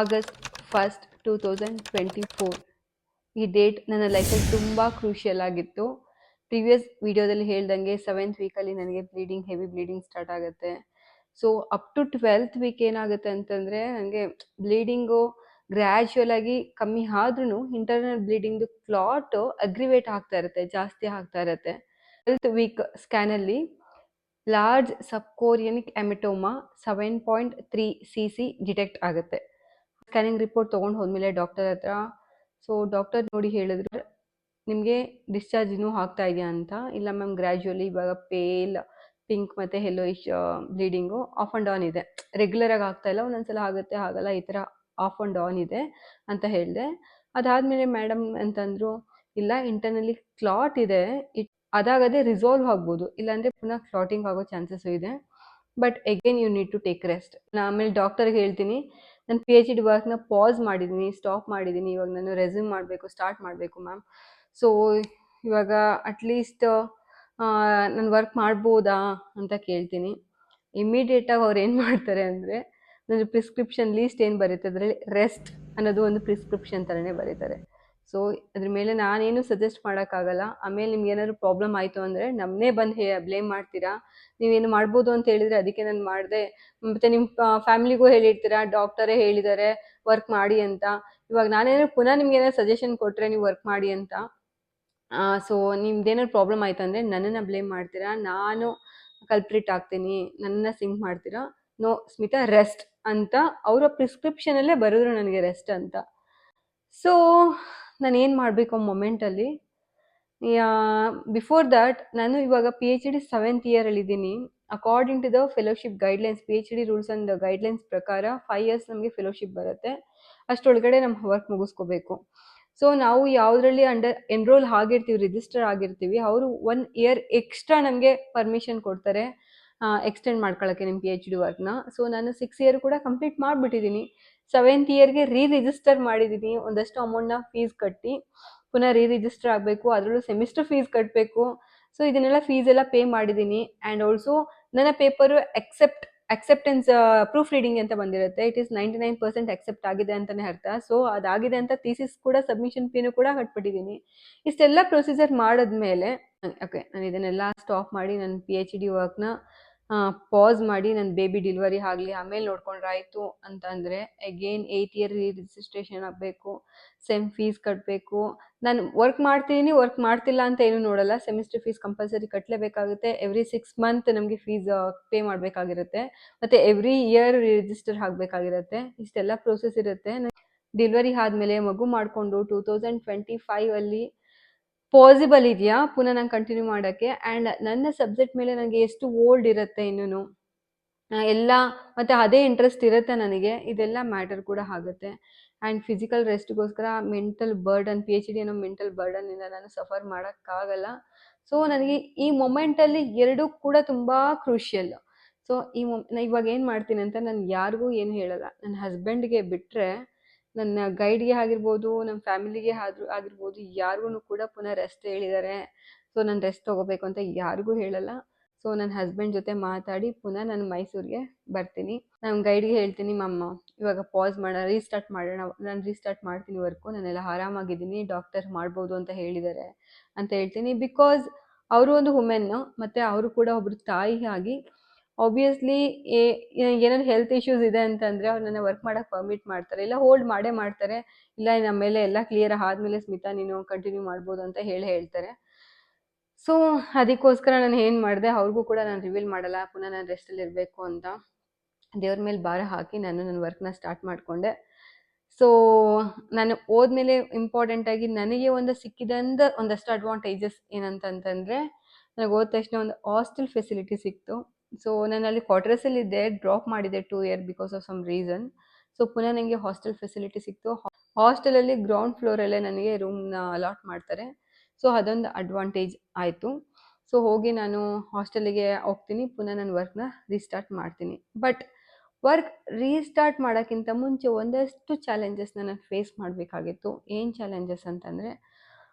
August 1st 2024. ಈ date ನನ್ನ ಲೈಫಲ್ಲಿ ತುಂಬ ಕ್ರೂಷಿಯಲ್ ಆಗಿತ್ತು. ಪ್ರೀವಿಯಸ್ ವಿಡಿಯೋದಲ್ಲಿ ಹೇಳ್ದಂಗೆ 7th ವೀಕಲ್ಲಿ ನನಗೆ ಹೆವಿ ಬ್ಲೀಡಿಂಗ್ ಸ್ಟಾರ್ಟ್ ಆಗುತ್ತೆ. So up to 12th week ಏನಾಗುತ್ತೆ ಅಂತಂದರೆ ನನಗೆ ಬ್ಲೀಡಿಂಗು ಗ್ರ್ಯಾಜುವಲ್ ಆಗಿ ಕಮ್ಮಿ ಆದ್ರೂ ಇಂಟರ್ನಲ್ ಬ್ಲೀಡಿಂಗ್ದು ಕ್ಲಾಟ್ ಅಗ್ರಿವೇಟ್ ಆಗ್ತಾ ಇರುತ್ತೆ, ಜಾಸ್ತಿ ಆಗ್ತಾ ಇರುತ್ತೆ. 12th ವೀಕ್ ಸ್ಕ್ಯಾನಲ್ಲಿ large subchorionic hematoma 7.3 cc detect ಆಗುತ್ತೆ. ಸ್ಕ್ಯಾನಿಂಗ್ ರಿಪೋರ್ಟ್ ತೊಗೊಂಡು ಹೋದ್ಮೇಲೆ ಡಾಕ್ಟರ್ ಹತ್ರ, ಸೊ ಡಾಕ್ಟರ್ ನೋಡಿ ಹೇಳಿದ್ರು ನಿಮಗೆ ಡಿಸ್ಚಾರ್ಜ್ ಇನ್ನೂ ಆಗ್ತಾ ಇದೆಯಾ ಅಂತ. ಇಲ್ಲ ಮ್ಯಾಮ್, ಗ್ರ್ಯಾಜುವಲಿ ಇವಾಗ ಪೇಲ್ ಪಿಂಕ್ ಮತ್ತು yellowish bleeding of and on ಇದೆ, ರೆಗ್ಯುಲರಾಗಿ ಆಗ್ತಾ ಇಲ್ಲ, ಒಂದೊಂದ್ಸಲ ಆಗುತ್ತೆ ಆಗಲ್ಲ, ಈ ಥರ ಆಫ್ ಆ್ಯಂಡ್ ಆನ್ ಇದೆ ಅಂತ ಹೇಳಿದೆ. ಅದಾದಮೇಲೆ ಮೇಡಮ್ ಅಂತಂದರು, ಇಲ್ಲ ಇಂಟರ್ನಲಿ ಕ್ಲಾಟ್ ಇದೆ, ಅದಾಗದೇ ರಿಸಾಲ್ವ್ ಆಗ್ಬೋದು, ಇಲ್ಲಾಂದರೆ ಪುನಃ ಕ್ಲಾಟಿಂಗ್ ಆಗೋ ಚಾನ್ಸಸ್ಸು ಇದೆ, but again you need to take rest. ನಾನು ಆಮೇಲೆ ಡಾಕ್ಟರ್ಗೆ ಹೇಳ್ತೀನಿ, ನಾನು PhD ವರ್ಕ್ನ ಪಾಸ್ ಮಾಡಿದ್ದೀನಿ, ಸ್ಟಾಪ್ ಮಾಡಿದ್ದೀನಿ, ಇವಾಗ ನಾನು ರೆಸ್ಯೂಮ್ ಮಾಡಬೇಕು, ಸ್ಟಾರ್ಟ್ ಮಾಡಬೇಕು ಮ್ಯಾಮ್. ಸೊ ಇವಾಗ ಅಟ್ಲೀಸ್ಟ್ ನಾನು ವರ್ಕ್ ಮಾಡ್ಬೋದಾ ಅಂತ ಕೇಳ್ತೀನಿ. ಇಮ್ಮಿಡಿಯೇಟಾಗಿ ಅವ್ರು ಏನು ಮಾಡ್ತಾರೆ ಅಂದರೆ, ನನ್ನ ಪ್ರಿಸ್ಕ್ರಿಪ್ಷನ್ ಲೀಸ್ಟ್ ಏನು ಬರುತ್ತೆ ಅದರಲ್ಲಿ ರೆಸ್ಟ್ ಅನ್ನೋದು ಒಂದು ಪ್ರಿಸ್ಕ್ರಿಪ್ಷನ್ ಥರನೇ ಬರೀತಾರೆ. ಸೊ ಅದ್ರ ಮೇಲೆ ನಾನೇನು ಸಜೆಸ್ಟ್ ಮಾಡೋಕ್ಕಾಗಲ್ಲ. ಆಮೇಲೆ ನಿಮ್ಗೆ ಏನಾದ್ರು ಪ್ರಾಬ್ಲಮ್ ಆಯಿತು ಅಂದರೆ ನಮ್ಮನ್ನೇ ಬಂದು ಬ್ಲೇಮ್ ಮಾಡ್ತೀರಾ, ನೀವೇನು ಮಾಡ್ಬೋದು ಅಂತ ಹೇಳಿದರೆ ಅದಕ್ಕೆ ನಾನು ಮಾಡಿದೆ, ಮತ್ತು ನಿಮ್ಮ ಫ್ಯಾಮಿಲಿಗೂ ಹೇಳಿರ್ತೀರಾ ಡಾಕ್ಟರೇ ಹೇಳಿದ್ದಾರೆ ವರ್ಕ್ ಮಾಡಿ ಅಂತ. ಇವಾಗ ನಾನೇನಾದ್ರು ಪುನಃ ನಿಮ್ಗೆ ಏನಾದ್ರು ಸಜೆಷನ್ ಕೊಟ್ಟರೆ ನೀವು ವರ್ಕ್ ಮಾಡಿ ಅಂತ, ಸೊ ನಿಮ್ದೇನಾದ್ರು ಪ್ರಾಬ್ಲಮ್ ಆಯ್ತು ಅಂದರೆ ನನ್ನನ್ನು ಬ್ಲೇಮ್ ಮಾಡ್ತೀರಾ, ನಾನು ಕಲ್ಪ್ರಿಟ್ ಆಗ್ತೀನಿ, ನನ್ನನ್ನು ಸಿಂಕ್ ಮಾಡ್ತೀರಾ. ನೋ ಸ್ಮಿತಾ, ರೆಸ್ಟ್ ಅಂತ ಅವರ ಪ್ರಿಸ್ಕ್ರಿಪ್ಷನಲ್ಲೇ ಬರೆದ್ರು ನನಗೆ ರೆಸ್ಟ್ ಅಂತ. ಸೊ ನಾನು ಏನು ಮಾಡಬೇಕು ಆ ಮೊಮೆಂಟಲ್ಲಿ? ಬಿಫೋರ್ ದ್ಯಾಟ್ ನಾನು ಇವಾಗ PhD 7th ಇಯರಲ್ಲಿದ್ದೀನಿ. According to the fellowship guidelines, PhD rules and guidelines ಪ್ರಕಾರ 5 years ನಮಗೆ ಫೆಲೋಶಿಪ್ ಬರುತ್ತೆ. ಅಷ್ಟರೊಳಗಡೆ ನಮ್ಮ ವರ್ಕ್ ಮುಗಿಸ್ಕೋಬೇಕು. ಸೊ ನಾವು ಯಾವುದರಲ್ಲಿ ಎನ್ರೋಲ್ ಆಗಿರ್ತೀವಿ, ರಿಜಿಸ್ಟರ್ ಆಗಿರ್ತೀವಿ, ಅವರು 1 year ಎಕ್ಸ್ಟ್ರಾ ನಮಗೆ ಪರ್ಮಿಷನ್ ಕೊಡ್ತಾರೆ ಎಕ್ಸ್ಟೆಂಡ್ ಮಾಡ್ಕೊಳ್ಳೋಕ್ಕೆ ನಿಮ್ಮ PhD ವರ್ಕ್ನ. ಸೊ ನಾನು 6 year ಕೂಡ ಕಂಪ್ಲೀಟ್ ಮಾಡಿಬಿಟ್ಟಿದ್ದೀನಿ. 7th ಇಯರ್ಗೆ ರಿಜಿಸ್ಟರ್ ಮಾಡಿದ್ದೀನಿ, ಒಂದಷ್ಟು ಅಮೌಂಟ್ನ ಫೀಸ್ ಕಟ್ಟಿ ಪುನಃ ರಿಜಿಸ್ಟರ್ ಆಗಬೇಕು, ಅದರಲ್ಲೂ ಸೆಮಿಸ್ಟರ್ ಫೀಸ್ ಕಟ್ಟಬೇಕು. ಸೊ ಇದನ್ನೆಲ್ಲ ಫೀಸ್ ಎಲ್ಲ ಪೇ ಮಾಡಿದ್ದೀನಿ. ಆ್ಯಂಡ್ ಆಲ್ಸೋ ನನ್ನ ಪೇಪರು ಅಕ್ಸೆಪ್ಟೆನ್ಸ್ ಪ್ರೂಫ್ ರೀಡಿಂಗ್ ಅಂತ ಬಂದಿರುತ್ತೆ. ಇಟ್ ಈಸ್ 99% ಅಕ್ಸೆಪ್ಟ್ ಆಗಿದೆ ಅಂತಲೇ ಅರ್ಥ. ಸೊ ಅದಾಗಿದೆ ಅಂತ ಥೀಸಿಸ್ ಕೂಡ ಸಬ್ಮಿಷನ್ ಫೀನು ಕೂಡ ಕಟ್ಬಿಟ್ಟಿದ್ದೀನಿ. ಇಷ್ಟೆಲ್ಲ ಪ್ರೊಸೀಜರ್ ಮಾಡಿದ್ಮೇಲೆ ಓಕೆ, ನಾನು ಇದನ್ನೆಲ್ಲ ಸ್ಟಾಪ್ ಮಾಡಿ ನನ್ನ PhD ವರ್ಕ್ನ ಪಾಸ್ ಮಾಡಿ ನನ್ನ ಬೇಬಿ ಡೆಲಿವರಿ ಆಗಲಿ ಆಮೇಲೆ ನೋಡ್ಕೊಂಡ್ರೆ ಆಯಿತು ಅಂತಂದರೆ ಅಗೇನ್ 8 year ರಿಜಿಸ್ಟ್ರೇಷನ್ ಆಗಬೇಕು, ಸೆಮ್ ಫೀಸ್ ಕಟ್ಟಬೇಕು. ನಾನು ವರ್ಕ್ ಮಾಡ್ತೀನಿ, ವರ್ಕ್ ಮಾಡ್ತಿಲ್ಲ ಅಂತ ಏನೂ ನೋಡಲ್ಲ, ಸೆಮಿಸ್ಟರ್ ಫೀಸ್ ಕಂಪಲ್ಸರಿ ಕಟ್ಟಲೇಬೇಕಾಗುತ್ತೆ. ಎವ್ರಿ 6 month ನಮಗೆ ಫೀಸ್ ಪೇ ಮಾಡಬೇಕಾಗಿರುತ್ತೆ, ಮತ್ತು ಎವ್ರಿ ಇಯರ್ ರಿಜಿಸ್ಟರ್ ಆಗಬೇಕಾಗಿರುತ್ತೆ. ಇಷ್ಟೆಲ್ಲ ಪ್ರೋಸೆಸ್ ಇರುತ್ತೆ. ಡೆಲಿವರಿ ಆದಮೇಲೆ ಮಗು ಮಾಡಿಕೊಂಡು 2025ಅಲ್ಲಿ ಪಾಸಿಬಲ್ ಇದೆಯಾ ಪುನಃ ನಾನು ಕಂಟಿನ್ಯೂ ಮಾಡೋಕ್ಕೆ? ಆ್ಯಂಡ್ ನನ್ನ ಸಬ್ಜೆಕ್ಟ್ ಮೇಲೆ ನನಗೆ ಎಷ್ಟು ಓಲ್ಡ್ ಇರುತ್ತೆ ಇನ್ನೂ ಎಲ್ಲ, ಮತ್ತು ಅದೇ ಇಂಟ್ರೆಸ್ಟ್ ಇರುತ್ತೆ ನನಗೆ, ಇದೆಲ್ಲ ಮ್ಯಾಟರ್ ಕೂಡ ಆಗುತ್ತೆ. ಆ್ಯಂಡ್ ಫಿಸಿಕಲ್ ರೆಸ್ಟ್ಗೋಸ್ಕರ ಮೆಂಟಲ್ ಬರ್ಡನ್, PhD ಅನ್ನೋ ಮೆಂಟಲ್ ಬರ್ಡನ್ನಿಂದ ನಾನು ಸಫರ್ ಮಾಡೋಕ್ಕಾಗಲ್ಲ. ಸೊ ನನಗೆ ಈ ಮೊಮೆಂಟಲ್ಲಿ ಎರಡೂ ಕೂಡ ತುಂಬ ಕ್ರೂಷಿಯಲ್. ಸೊ ಇವಾಗ ಏನು ಮಾಡ್ತೀನಿ ಅಂತ ನಾನು ಯಾರಿಗೂ ಏನು ಹೇಳಲ್ಲ. ನನ್ನ ಹಸ್ಬೆಂಡ್ಗೆ ಬಿಟ್ಟರೆ, ನನ್ನ ಗೈಡ್ಗೆ ಆಗಿರ್ಬೋದು, ನಮ್ಮ ಫ್ಯಾಮಿಲಿಗೆ ಆಗಿರ್ಬೋದು, ಯಾರಿಗೂ ಕೂಡ ಪುನಃ ರೆಸ್ಟ್ ಹೇಳಿದ್ದಾರೆ. ಸೊ ನಾನು ರೆಸ್ಟ್ ತೊಗೋಬೇಕು ಅಂತ ಯಾರಿಗೂ ಹೇಳಲ್ಲ. ಸೊ ನನ್ನ ಹಸ್ಬೆಂಡ್ ಜೊತೆ ಮಾತಾಡಿ ಪುನಃ ನಾನು ಮೈಸೂರಿಗೆ ಬರ್ತೀನಿ. ನಮ್ಮ ಗೈಡ್ಗೆ ಹೇಳ್ತೀನಿ, ಮಮ್ಮ ಇವಾಗ ಪಾಸ್ ಮಾಡೋಣ, ರೀಸ್ಟಾರ್ಟ್ ಮಾಡೋಣ, ನಾನು ರೀಸ್ಟಾರ್ಟ್ ಮಾಡ್ತೀನಿ ವರ್ಕು, ನಾನೆಲ್ಲ ಆರಾಮಾಗಿದ್ದೀನಿ, ಡಾಕ್ಟರ್ ಮಾಡ್ಬೋದು ಅಂತ ಹೇಳಿದ್ದಾರೆ ಅಂತ ಹೇಳ್ತೀನಿ. ಬಿಕಾಸ್ ಅವರು ಒಂದು ವುಮೆನ್ನು, ಮತ್ತು ಅವರು ಕೂಡ ಒಬ್ಬರು ತಾಯಿಯಾಗಿ ಆಬ್ವಿಯಸ್ಲಿ ಏನಾದ್ರು ಹೆಲ್ತ್ ಇಶ್ಯೂಸ್ ಇದೆ ಅಂತಂದರೆ ಅವ್ರು ನನ್ನ ವರ್ಕ್ ಮಾಡೋಕ್ಕೆ ಪರ್ಮಿಟ್ ಮಾಡ್ತಾರೆ, ಇಲ್ಲ ಹೋಲ್ಡ್ ಮಾಡೇ ಮಾಡ್ತಾರೆ. ಇಲ್ಲ ನಮ್ಮ ಮೇಲೆ ಎಲ್ಲ ಕ್ಲಿಯರ್ ಆದಮೇಲೆ ಸ್ಮಿತಾ ನೀನು ಕಂಟಿನ್ಯೂ ಮಾಡ್ಬೋದು ಅಂತ ಹೇಳ್ತಾರೆ. ಸೊ ಅದಕ್ಕೋಸ್ಕರ ನಾನು ಏನು ಮಾಡಿದೆ, ಅವ್ರಿಗೂ ಕೂಡ ನಾನು ರಿವೀಲ್ ಮಾಡಲ್ಲ ಪುನಃ ನಾನು ರೆಸ್ಟಲ್ಲಿ ಇರಬೇಕು ಅಂತ. ದೇವ್ರ ಮೇಲೆ ಭಾರ ಹಾಕಿ ನಾನು ನನ್ನ ವರ್ಕ್ನ ಸ್ಟಾರ್ಟ್ ಮಾಡಿಕೊಂಡೆ. ಸೊ ನಾನು ಹೋದ್ಮೇಲೆ ಇಂಪಾರ್ಟೆಂಟಾಗಿ ನನಗೆ ಒಂದಷ್ಟು ಅಡ್ವಾಂಟೇಜಸ್ ಏನಂತಂದರೆ, ನನಗೆ ಹೋದ ತಕ್ಷಣ ಒಂದು ಹಾಸ್ಟೆಲ್ ಫೆಸಿಲಿಟಿ ಸಿಕ್ತು. ಸೊ ನಾನು ಅಲ್ಲಿ ಕ್ವಾರ್ಟರ್ಸಲ್ಲಿದ್ದೆ, ಡ್ರಾಪ್ ಮಾಡಿದೆ 2 year because of some reason. So ಪುನಃ ನನಗೆ ಹಾಸ್ಟೆಲ್ ಫೆಸಿಲಿಟಿ ಸಿಕ್ತು. ಹಾಸ್ಟೆಲಲ್ಲಿ ಗ್ರೌಂಡ್ ಫ್ಲೋರಲ್ಲೇ ನನಗೆ ರೂಮ್ನ ಅಲಾಟ್ ಮಾಡ್ತಾರೆ. ಸೊ ಅದೊಂದು ಅಡ್ವಾಂಟೇಜ್ ಆಯಿತು. ಸೊ ಹೋಗಿ ನಾನು ಹಾಸ್ಟೆಲಿಗೆ ಹೋಗ್ತೀನಿ, ಪುನಃ ನಾನು ವರ್ಕ್ನ ರೀಸ್ಟಾರ್ಟ್ ಮಾಡ್ತೀನಿ. ಬಟ್ ವರ್ಕ್ ರೀಸ್ಟಾರ್ಟ್ ಮಾಡೋಕ್ಕಿಂತ ಮುಂಚೆ ಒಂದಷ್ಟು ಚಾಲೆಂಜಸ್ನ ನಾನು ಫೇಸ್ ಮಾಡಬೇಕಾಗಿತ್ತು. ಏನು ಚಾಲೆಂಜಸ್ ಅಂತಂದರೆ,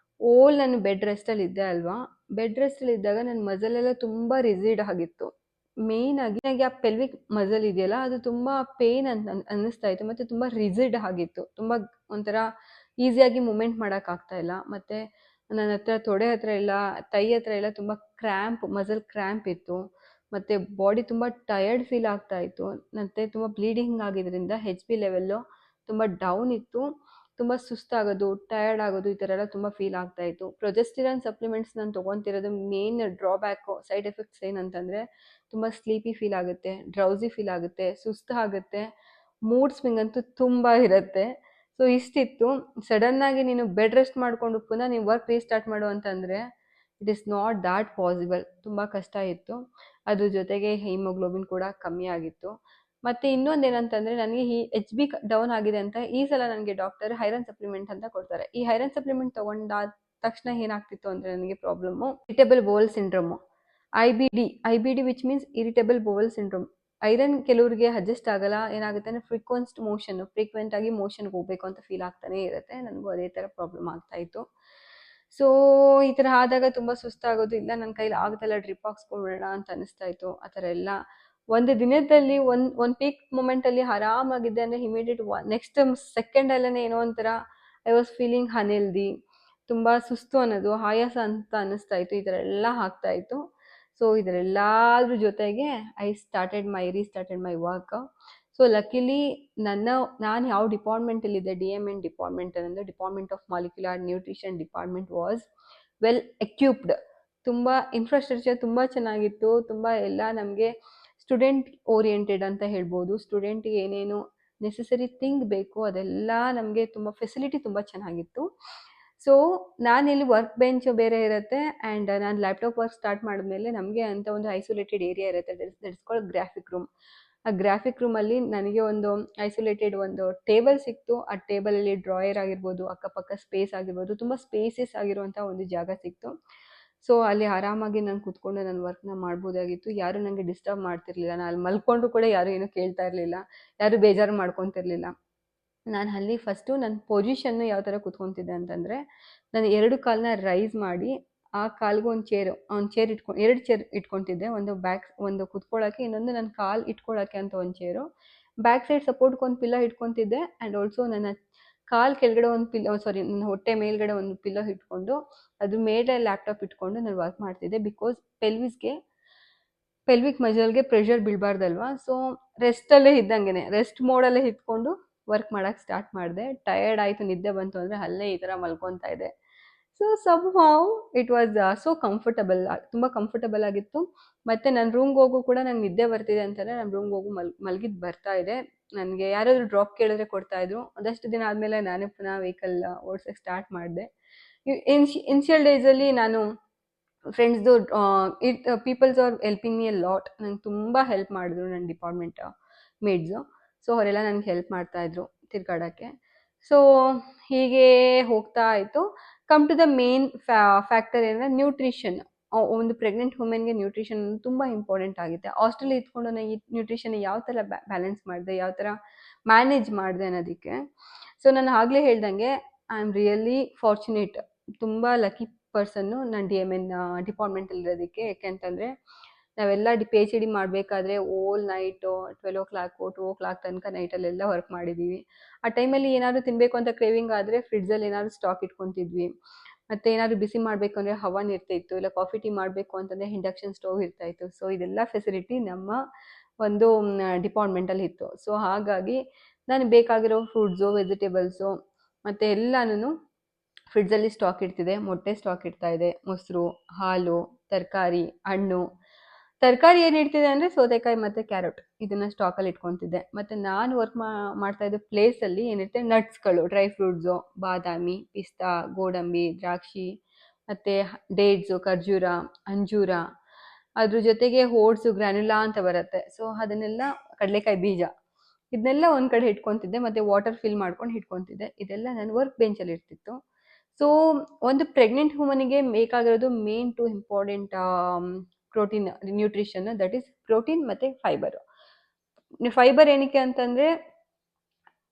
ನಾನು ಬೆಡ್ ರೆಸ್ಟಲ್ಲಿ ಇದ್ದೆ ಅಲ್ವಾ, ಬೆಡ್ ರೆಸ್ಟಲ್ಲಿ ಇದ್ದಾಗ ನನ್ನ ಮಸಲೆಲ್ಲ ತುಂಬ ರಿಜಿಡ್ ಆಗಿತ್ತು. ಮೇನ್ ಆಗಿ ನನಗೆ ಆ ಪೆಲ್ವಿಕ್ ಮಸಲ್ ಇದೆಯಲ್ಲ ಅದು ತುಂಬಾ ಪೇನ್ ಅಂತ ಅನ್ನಿಸ್ತಾ ಇತ್ತು, ಮತ್ತೆ ತುಂಬಾ ರಿಜಿಡ್ ಆಗಿತ್ತು, ತುಂಬಾ ಒಂಥರ ಈಸಿಯಾಗಿ ಮೂಮೆಂಟ್ ಮಾಡಕ್ ಆಗ್ತಾ ಇಲ್ಲ. ಮತ್ತೆ ನನ್ನ ಹತ್ರ ತೊಡೆ ಹತ್ರ ಎಲ್ಲ, ತೈ ಹತ್ರ ಎಲ್ಲ ತುಂಬಾ ಕ್ರ್ಯಾಂಪ್, ಮಸಲ್ ಕ್ರ್ಯಾಂಪ್ ಇತ್ತು. ಮತ್ತೆ ಬಾಡಿ ತುಂಬಾ ಟಯರ್ಡ್ ಫೀಲ್ ಆಗ್ತಾ ಇತ್ತು. ಮತ್ತೆ ತುಂಬಾ ಬ್ಲೀಡಿಂಗ್ ಆಗಿದ್ರಿಂದ HB ಲೆವೆಲ್ಲು ತುಂಬಾ ಡೌನ್ ಇತ್ತು. ತುಂಬಾ ಸುಸ್ತಾಗೋದು, ಟಯರ್ಡ್ ಆಗೋದು, ಈ ಥರ ಎಲ್ಲ ತುಂಬ ಫೀಲ್ ಆಗ್ತಾ ಇತ್ತು. ಪ್ರೊಜೆಸ್ಟಿರಾನ್ ಸಪ್ಲಿಮೆಂಟ್ಸ್ ನಾನು ತೊಗೊತಿರೋದು ಮೇನ್ ಡ್ರಾಬ್ಯಾಕು, ಸೈಡ್ ಎಫೆಕ್ಟ್ಸ್ ಏನಂತಂದರೆ ತುಂಬ ಸ್ಲೀಪಿ ಫೀಲ್ ಆಗುತ್ತೆ, ಡ್ರೌಸಿ ಫೀಲ್ ಆಗುತ್ತೆ, ಸುಸ್ತು ಆಗುತ್ತೆ, ಮೂಡ್ ಸ್ವಿಂಗ್ ಅಂತೂ ತುಂಬ ಇರುತ್ತೆ. ಸೊ ಇಷ್ಟಿತ್ತು. ಸಡನ್ನಾಗಿ ನೀನು ಬೆಡ್ ರೆಸ್ಟ್ ಮಾಡಿಕೊಂಡು ಪುನಃ ನೀವು ವರ್ಕ್ ರೀಸ್ಟಾರ್ಟ್ ಮಾಡು ಅಂತಂದರೆ it is not that possible. ತುಂಬ ಕಷ್ಟ ಇತ್ತು. ಅದ್ರ ಜೊತೆಗೆ ಹಿಮೋಗ್ಲೋಬಿನ್ ಕೂಡ ಕಮ್ಮಿ ಆಗಿತ್ತು. ಮತ್ತು ಇನ್ನೊಂದು ಏನಂತಂದರೆ ನನಗೆ ಈ HB ಡೌನ್ ಆಗಿದೆ ಅಂತ ಈ ಸಲ ನನಗೆ ಡಾಕ್ಟರ್ ಐರನ್ ಸಪ್ಲಿಮೆಂಟ್ ಅಂತ ಕೊಡ್ತಾರೆ. ಈ ಐರನ್ ಸಪ್ಲಿಮೆಂಟ್ ತೊಗೊಂಡಾದ ತಕ್ಷಣ ಏನಾಗ್ತಿತ್ತು ಅಂದರೆ ನನಗೆ problem irritable bowl syndrome, IBD which means irritable bowl syndrome. Iron ಕೆಲವ್ರಿಗೆ ಅಡ್ಜಸ್ಟ್ ಆಗಲ್ಲ, ಏನಾಗುತ್ತೆ ಅಂದರೆ ಫ್ರೀಕ್ವೆಂಟ್ ಆಗಿ ಮೋಷನ್ಗೆ ಹೋಗಬೇಕು ಅಂತ ಫೀಲ್ ಆಗ್ತಾನೆ ಇರುತ್ತೆ. ನನಗೂ ಅದೇ ಥರ ಪ್ರಾಬ್ಲಮ್ ಆಗ್ತಾ ಇತ್ತು. ಸೊ ಈ ಥರ ಆದಾಗ ತುಂಬ ಸುಸ್ತಾಗೋದು, ಇಲ್ಲ ನನ್ನ ಕೈಲಿ ಆಗ್ತಾಯಿಲ್ಲ, ಡ್ರಿಪ್ ಹಾಕ್ಸ್ಕೊಂಡ್ಬಿಡೋಣ ಅಂತ ಅನಿಸ್ತಾ ಇತ್ತು. ಆ ಥರ ಎಲ್ಲ ಒಂದು ದಿನದಲ್ಲಿ ಒಂದು ಪೀಕ್ ಮೂಮೆಂಟಲ್ಲಿ ಆರಾಮಾಗಿದ್ದೆ ಅಂದರೆ ಇಮಿಡಿಯೇಟ್ ನೆಕ್ಸ್ಟ್ ಸೆಕೆಂಡಲ್ಲೇ ಏನೋ ಒಂಥರ ಐ ವಾಸ್ ಫೀಲಿಂಗ್ ಅನ್ಹೆಲ್ದಿ, ತುಂಬ ಸುಸ್ತು ಅನ್ನೋದು, ಆಯಾಸ ಅಂತ ಅನ್ನಿಸ್ತಾ ಇತ್ತು. ಈ ಥರ ಎಲ್ಲ ಆಗ್ತಾ ಇತ್ತು. ಸೊ ಇದರೆಲ್ಲದ್ರ ಜೊತೆಗೆ ರೀಸ್ಟಾರ್ಟೆಡ್ ಮೈ ವರ್ಕ್. ಸೊ ಲಕ್ಕಿಲಿ ನಾನು ಯಾವ ಡಿಪಾರ್ಟ್ಮೆಂಟಲ್ಲಿದ್ದೆ, DMN ಡಿಪಾರ್ಟ್ಮೆಂಟ್ ಅಂದರೆ department of molecular nutrition department was well equipped. ತುಂಬ ಇನ್ಫ್ರಾಸ್ಟ್ರಕ್ಚರ್ ತುಂಬ ಚೆನ್ನಾಗಿತ್ತು. ತುಂಬ ಎಲ್ಲ ನಮಗೆ ಸ್ಟೂಡೆಂಟ್ ಓರಿಯೆಂಟೆಡ್ ಅಂತ ಹೇಳ್ಬೋದು. ಸ್ಟೂಡೆಂಟಿಗೆ ಏನೇನು ನೆಸೆಸರಿ ಥಿಂಗ್ ಬೇಕು ಅದೆಲ್ಲ ನಮಗೆ ತುಂಬ ಫೆಸಿಲಿಟಿ ತುಂಬ ಚೆನ್ನಾಗಿತ್ತು. ಸೊ ನಾನಿಲ್ಲಿ ವರ್ಕ್ ಬೆಂಚ್ ಬೇರೆ ಇರುತ್ತೆ ಆ್ಯಂಡ್ ನಾನು ಲ್ಯಾಪ್ಟಾಪ್ ವರ್ಕ್ ಸ್ಟಾರ್ಟ್ ಮಾಡಿದ್ಮೇಲೆ ನಮಗೆ ಅಂತ ಒಂದು ಐಸೋಲೇಟೆಡ್ ಏರಿಯಾ ಇರುತ್ತೆ, ದಟ್ಸ್ ಕಾಲ್ಡ್ ಗ್ರಾಫಿಕ್ ರೂಮ್. ಆ ಗ್ರಾಫಿಕ್ ರೂಮಲ್ಲಿ ನನಗೆ ಒಂದು ಐಸೋಲೇಟೆಡ್ ಒಂದು ಟೇಬಲ್ ಸಿಕ್ತು. ಆ ಟೇಬಲಲ್ಲಿ ಡ್ರಾಯರ್ ಆಗಿರ್ಬೋದು, ಅಕ್ಕಪಕ್ಕ ಸ್ಪೇಸ್ ಆಗಿರ್ಬೋದು, ತುಂಬ ಸ್ಪೇಸಸ್ ಆಗಿರುವಂಥ ಒಂದು ಜಾಗ ಸಿಕ್ತು. ಸೊ ಅಲ್ಲಿ ಆರಾಮಾಗಿ ನಾನು ಕೂತ್ಕೊಂಡು ನನ್ನ ವರ್ಕ್ನ ಮಾಡ್ಬೋದಾಗಿತ್ತು. ಯಾರೂ ನನಗೆ ಡಿಸ್ಟರ್ಬ್ ಮಾಡ್ತಿರ್ಲಿಲ್ಲ. ನಾನು ಅಲ್ಲಿ ಮಲ್ಕೊಂಡ್ರು ಕೂಡ ಯಾರೂ ಏನೂ ಕೇಳ್ತಾ ಇರಲಿಲ್ಲ, ಯಾರೂ ಬೇಜಾರು ಮಾಡ್ಕೊತಿರ್ಲಿಲ್ಲ. ನಾನು ಅಲ್ಲಿ ಫಸ್ಟು ನನ್ನ ಪೊಸಿಷನ್ನು ಯಾವ ಥರ ಕೂತ್ಕೊತಿದ್ದೆ ಅಂತಂದರೆ, ನಾನು 2 ಕಾಲನ್ನ ರೈಸ್ ಮಾಡಿ ಆ ಕಾಲಿಗೆ ಒಂದು ಚೇರ್ ಇಟ್ಕೊಂಡು 2 ಚೇರ್ ಇಟ್ಕೊತಿದ್ದೆ. ಒಂದು ಕೂತ್ಕೊಳ್ಳೋಕ್ಕೆ, ಇನ್ನೊಂದು ನನ್ನ ಕಾಲು ಇಟ್ಕೊಳ್ಳೋಕ್ಕೆ ಅಂತ ಒಂದು ಚೇರು. ಬ್ಯಾಕ್ ಸೈಡ್ ಸಪೋರ್ಟ್ಗೆ ಒಂದು ಪಿಲ್ಲೋ ಇಟ್ಕೊತಿದ್ದೆ ಆ್ಯಂಡ್ ಆಲ್ಸೋ ನನ್ನ ಕಾಲು ಕೆಳಗಡೆ ನನ್ನ ಹೊಟ್ಟೆ ಮೇಲ್ಗಡೆ ಒಂದು ಪಿಲ್ಲೋ ಇಟ್ಕೊಂಡು ಅದ್ರ ಮೇಲೆ ಲ್ಯಾಪ್ಟಾಪ್ ಇಟ್ಕೊಂಡು ನಾನು ವರ್ಕ್ ಮಾಡ್ತಿದ್ದೆ. ಬಿಕಾಸ್ ಪೆಲ್ವಿಕ್ ಮಸಲ್ಗೆ ಪ್ರೆಷರ್ ಬೀಳಬಾರ್ದಲ್ವಾ. ಸೊ ರೆಸ್ಟ್ ಮೋಡಲ್ಲೇ ಇದ್ಕೊಂಡು ವರ್ಕ್ ಮಾಡೋಕ್ಕೆ ಸ್ಟಾರ್ಟ್ ಮಾಡಿದೆ. ಟಯರ್ಡ್ ಆಯಿತು, ನಿದ್ದೆ ಬಂತು ಅಂದರೆ ಅಲ್ಲೇ ಈ ಥರ ಮಲ್ಕೊತಾ ಇದ್ದೆ. So somehow it was so comfortable, ತುಂಬ ಕಂಫರ್ಟಬಲ್ ಆಗಿತ್ತು. ಮತ್ತು ನನ್ನ ರೂಮ್ಗೆ ಹೋಗು ಕೂಡ ನಂಗೆ ನಿದ್ದೆ ಬರ್ತಿದೆ ಅಂತಲೇ ನಾನು ರೂಮ್ಗೆ ಹೋಗು ಮಲಗಿದ್ದು ಬರ್ತಾ ಇದೆ. ನನಗೆ ಯಾರಾದರೂ ಡ್ರಾಪ್ ಕೇಳಿದ್ರೆ ಕೊಡ್ತಾಯಿದ್ರು. ಒಂದಷ್ಟು ದಿನ ಆದಮೇಲೆ ನಾನೇ ಪುನಃ ವೆಹಿಕಲ್ ಓಡ್ಸೋಕ್ಕೆ ಸ್ಟಾರ್ಟ್ ಮಾಡಿದೆ. ಇನ್ಷಿಯಲ್ ಡೇಸಲ್ಲಿ ನಾನು ಫ್ರೆಂಡ್ಸ್ದು peoples are helping me a lot. ನಂಗೆ ತುಂಬ ಹೆಲ್ಪ್ ಮಾಡಿದ್ರು ನನ್ನ ಡಿಪಾರ್ಟ್ಮೆಂಟ್ ಮೇಟ್ಸು. ಸೊ ಅವರೆಲ್ಲ ನನಗೆ ಹೆಲ್ಪ್ ಮಾಡ್ತಾಯಿದ್ರು ತಿರ್ಗಾಡೋಕ್ಕೆ. ಸೊ ಹೀಗೆ ಹೋಗ್ತಾ ಇತ್ತು. Come to the main factor ಏನಂದರೆ ನ್ಯೂಟ್ರಿಷನ್. ಒಂದು ಪ್ರೆಗ್ನೆಂಟ್ ವುಮೆನ್ಗೆ ನ್ಯೂಟ್ರಿಷನ್ ತುಂಬ ಇಂಪಾರ್ಟೆಂಟ್ ಆಗುತ್ತೆ. ಹಾಸ್ಟೆಲ್ ಇದ್ಕೊಂಡು ನಾನು ಈ ನ್ಯೂಟ್ರಿಷನ್ ಯಾವ ಥರ ಬ್ಯಾಲೆನ್ಸ್ ಮಾಡಿದೆ, ಯಾವ ಥರ ಮ್ಯಾನೇಜ್ ಮಾಡಿದೆ ಅನ್ನೋದಕ್ಕೆ. ಸೊ ನಾನು ಆಗಲೇ ಹೇಳ್ದಂಗೆ ಐ ಆಮ್ ರಿಯಲಿ ಫಾರ್ಚುನೇಟ್, ತುಂಬ ಲಕ್ಕಿ ಪರ್ಸನ್ನು ನಾನು DMN ಡಿಪಾರ್ಟ್ಮೆಂಟಲ್ಲಿರೋದಕ್ಕೆ. ಯಾಕೆಂತಂದರೆ ನಾವೆಲ್ಲ PhD ಮಾಡಬೇಕಾದ್ರೆ ಓಲ್ ನೈಟು 12 o'clock 2 o'clock ತನಕ ನೈಟಲ್ಲೆಲ್ಲ ವರ್ಕ್ ಮಾಡಿದ್ದೀವಿ. ಆ ಟೈಮಲ್ಲಿ ಏನಾದರೂ ತಿನ್ನಬೇಕು ಅಂತ ಕ್ರೇವಿಂಗ್ ಆದರೆ ಫ್ರಿಡ್ಜಲ್ಲಿ ಏನಾದರೂ ಸ್ಟಾಕ್ ಇಟ್ಕೊತಿದ್ವಿ. ಮತ್ತು ಏನಾದರೂ ಬಿಸಿ ಮಾಡಬೇಕು ಅಂದರೆ ಹವನ್ ಇರ್ತಾಯಿತ್ತು, ಇಲ್ಲ ಕಾಫಿ ಟೀ ಮಾಡಬೇಕು ಅಂತಂದರೆ ಇಂಡಕ್ಷನ್ ಸ್ಟವ್ ಇರ್ತಾಯಿತ್ತು. ಸೊ ಇದೆಲ್ಲ ಫೆಸಿಲಿಟಿ ನಮ್ಮ ಒಂದು ಡಿಪಾರ್ಟ್ಮೆಂಟಲ್ಲಿ ಇತ್ತು. ಸೊ ಹಾಗಾಗಿ ನಾನು ಬೇಕಾಗಿರೋ ಫ್ರೂಟ್ಸು, ವೆಜಿಟೇಬಲ್ಸು ಮತ್ತು ಎಲ್ಲನೂ ಫ್ರಿಡ್ಜಲ್ಲಿ ಸ್ಟಾಕ್ ಇಡ್ತಿದೆ. ಮೊಟ್ಟೆ ಸ್ಟಾಕ್ ಇಡ್ತಾಯಿದೆ, ಮೊಸರು, ಹಾಲು, ತರಕಾರಿ, ಹಣ್ಣು. ತರಕಾರಿ ಏನು ಇಡ್ತಿದೆ ಅಂದರೆ ಸೌತೆಕಾಯಿ ಮತ್ತು ಕ್ಯಾರೆಟ್, ಇದನ್ನು ಸ್ಟಾಕಲ್ಲಿ ಇಟ್ಕೊತಿದ್ದೆ. ಮತ್ತು ನಾನು ವರ್ಕ್ ಮಾಡ್ತಾಯಿದ್ದ ಪ್ಲೇಸಲ್ಲಿ ಏನಿರುತ್ತೆ, ನಟ್ಸ್ಗಳು, ಡ್ರೈ ಫ್ರೂಟ್ಸು, ಬಾದಾಮಿ, ಪಿಸ್ತಾ, ಗೋಡಂಬಿ, ದ್ರಾಕ್ಷಿ, ಮತ್ತು ಡೇಟ್ಸು, ಖರ್ಜೂರ, ಅಂಜೂರ, ಅದ್ರ ಜೊತೆಗೆ ಓಟ್ಸು, ಗ್ರ್ಯಾನ್ಯುಲಾ ಅಂತ ಬರುತ್ತೆ. ಸೊ ಅದನ್ನೆಲ್ಲ, ಕಡಲೆಕಾಯಿ ಬೀಜ, ಇದನ್ನೆಲ್ಲ ಒಂದು ಕಡೆ ಇಟ್ಕೊತಿದ್ದೆ. ಮತ್ತು ವಾಟರ್ ಫಿಲ್ ಮಾಡ್ಕೊಂಡು ಇಟ್ಕೊತಿದ್ದೆ. ಇದೆಲ್ಲ ನನ್ನ ವರ್ಕ್ ಬೆಂಚಲ್ಲಿ ಇರ್ತಿತ್ತು. ಸೊ ಒಂದು ಪ್ರೆಗ್ನೆಂಟ್ ವುಮನಿಗೆ ಬೇಕಾಗಿರೋದು main 2 important protein nutrition, that is protein ಮತ್ತು ಫೈಬರು. ಫೈಬರ್ ಏನಕ್ಕೆ ಅಂತಂದರೆ